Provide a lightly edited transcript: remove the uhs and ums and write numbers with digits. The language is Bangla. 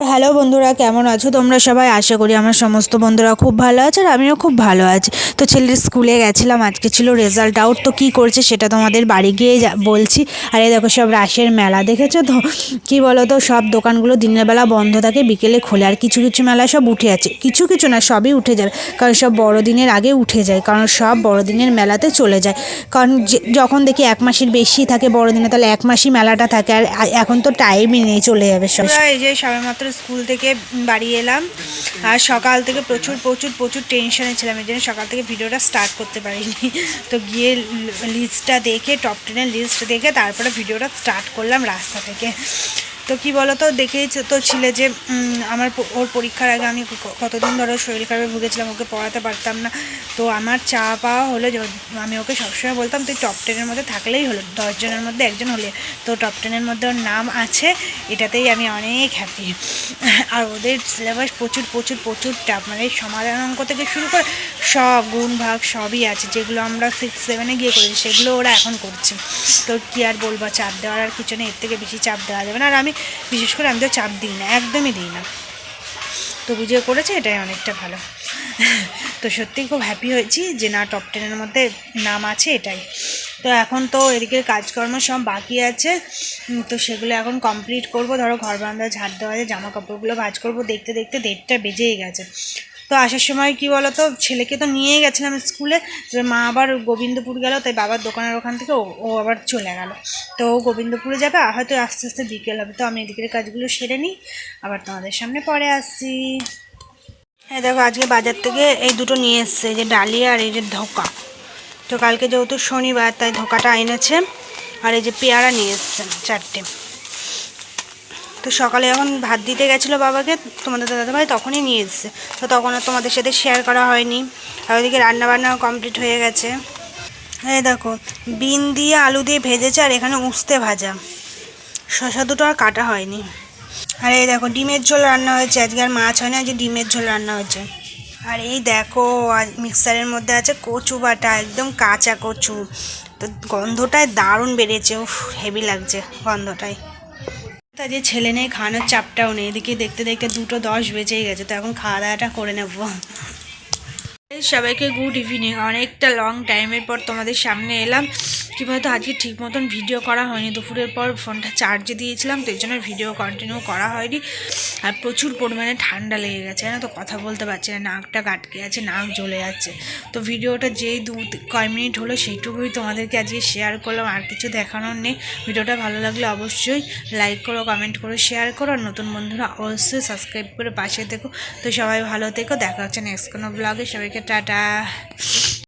হ্যালো বন্ধুরা, কেমন আছো তোমরা সবাই? আশা করি আমার সমস্ত বন্ধুরা খুব ভালো আছে আর আমিও খুব ভালো আছি। তো ছেলের স্কুলে গেছিলাম, আজকে ছিল রেজাল্ট আউট। তো কী করছে সেটা তোমাদের বাড়ি গিয়ে বলছি। আর এই দেখো সব রাসের মেলা, দেখেছো তো? কী বলো তো, সব দোকানগুলো দিনের বেলা বন্ধ থাকে, বিকেলে খোলে। আর কিছু কিছু মেলা সব উঠে আছে, কিছু কিছু না সবই উঠে যাবে, কারণ সব বড়দিনের আগে উঠে যায়, কারণ সব বড়দিনের মেলাতে চলে যায়। কারণ যখন দেখি এক মাসের বেশি থাকে বড়দিনে, তাহলে এক মাসই মেলাটা থাকে। আর এখন তো টাইমই নেই, চলে যাবে সব। এই যে সবেমাত্র স্কুল থেকে বাড়ি এলাম, আর সকাল থেকে প্রচুর প্রচুর প্রচুর টেনশনে ছিলাম, এই জন্য সকাল থেকে ভিডিওটা স্টার্ট করতে পারিনি। তো গিয়ে লিস্টটা দেখে, টপ 10-এর লিস্ট দেখে তারপরে ভিডিওটা স্টার্ট করলাম রাস্তা থেকে। তো কী বলো তো, দেখেই তো ছিলে যে আমার ওর পরীক্ষার আগে আমি কতদিন ধরে শরীর খারাপে ভুগেছিলাম, ওকে পড়াতে পারতাম না। তো আমার চা পাওয়া হলো যে আমি ওকে সবসময় বলতাম তুই টপ 10-এর মধ্যে থাকলেই হলো, 10 জনের মধ্যে একজন হলে। তো টপ 10-এর মধ্যে ওর নাম আছে, এটাতেই আমি অনেক হ্যাপি। আর ওদের সিলেবাস প্রচুর প্রচুর প্রচুর টাফ, মানে সমাধান অঙ্ক থেকে শুরু করে সব গুণ ভাগ সবই আছে, যেগুলো আমরা 6-7-এ গিয়ে করেছি সেগুলো ওরা এখন করছে। তো কী আর বলবো, চাপ দেওয়ার আর কিছু নেই, এর থেকে বেশি চাপ দেওয়া যাবে না। আর আমি বিশেষ করে আমি তো চাপ দিই না, একদমই দিই না। তো বুঝে করেছে, এটাই অনেকটা ভালো। তো সত্যিই খুব হ্যাপি হয়েছি যে না, টপ 10-এর মধ্যে নাম আছে, এটাই। তো এখন তো এদিকে কাজকর্ম সব বাকি আছে, তো সেগুলো এখন কমপ্লিট করব। ধরো ঘর বারান্দা ঝাড় দেওয়া আছে, জামা কাপড়গুলো ভাঁজ করব, দেখতে দেখতে 1:30টা বেজেই গেছে। তো আসার সময় কি বলো তো, ছেলেকে তো নিয়ে গেছিলাম স্কুলে, তো মা আবার গোবিন্দপুর গেল, তাই বাবার দোকানের ওখান থেকে ও আবার চলে গেল। তো ও গোবিন্দপুরে যাবে, হয়তো আস্তে আস্তে বিকেল হবে। তো আমি এদিকের কাজগুলো সেরে নিই, আবার তোমাদের সামনে পরে আসছি। হ্যাঁ দেখো, আজকে বাজার থেকে এই দুটো নিয়ে এসছে, এই যে ডালিয়া আর এই যে ধোকা। তো কালকে যেহেতু শনিবার, তাই ধোকাটা এনেছে। আর এই যে পেয়ারা নিয়ে এসছে 4টে। তো সকালে যখন ভাত দিতে গেছিলো বাবাকে তোমাদের দাদাভাই, তখনই নিয়ে এসছে। তো তখন আর তোমাদের সাথে শেয়ার করা হয়নি। আর ওইদিকে রান্নাবান্নাও কমপ্লিট হয়ে গেছে। এই দেখো, বিন দিয়ে আলু দিয়ে ভেজেছে, আর এখানে উস্তে ভাজা, শশা দুটো আর কাটা হয়নি। আর এই দেখো ডিমের ঝোল রান্না হয়েছে আজকে, আর মাছ হয় না, যে ডিমের ঝোল রান্না হয়েছে। আর এই দেখো, মিক্সারের মধ্যে আছে কচু বাটা, একদম কাঁচা কচু। তো গন্ধটায় দারুণ বেড়েছে, উফ হেভি লাগছে গন্ধটায়। তা যে ছেলে নেই, খাওয়ানোর চাপটাও নেই। এদিকে দেখতে দেখতে 2:10 বেজেই গেছে। তো এখন খাওয়া দাওয়াটা করে নেবো। সবাইকে গুড ইভিনিং। অনেকটা লং টাইমের পর তোমাদের সামনে এলাম। কী বলতো, আজকে ঠিক মতন ভিডিও করা হয়নি, দুপুরের পর ফোনটা চার্জে দিয়েছিলাম, তো এই জন্য ভিডিও কন্টিনিউ করা হয়নি। আর প্রচুর পরিমাণে ঠান্ডা লেগে গেছে, না তো কথা বলতে পারছি না, নাকটা আটকে আছে, নাক জ্বলে যাচ্ছে। তো ভিডিওটা যেই কয় মিনিট হলো সেইটুকুই তোমাদেরকে আজকে শেয়ার করলাম, আর কিছু দেখানোর নেই। ভিডিওটা ভালো লাগলে অবশ্যই লাইক করো, কমেন্ট করো, শেয়ার করো। আর নতুন বন্ধুরা অবশ্যই সাবস্ক্রাইব করে পাশে থেকো। তো সবাই ভালো থেকো, দেখা হচ্ছে নেক্সট কোনো ব্লগে। সবাইকে টাটা।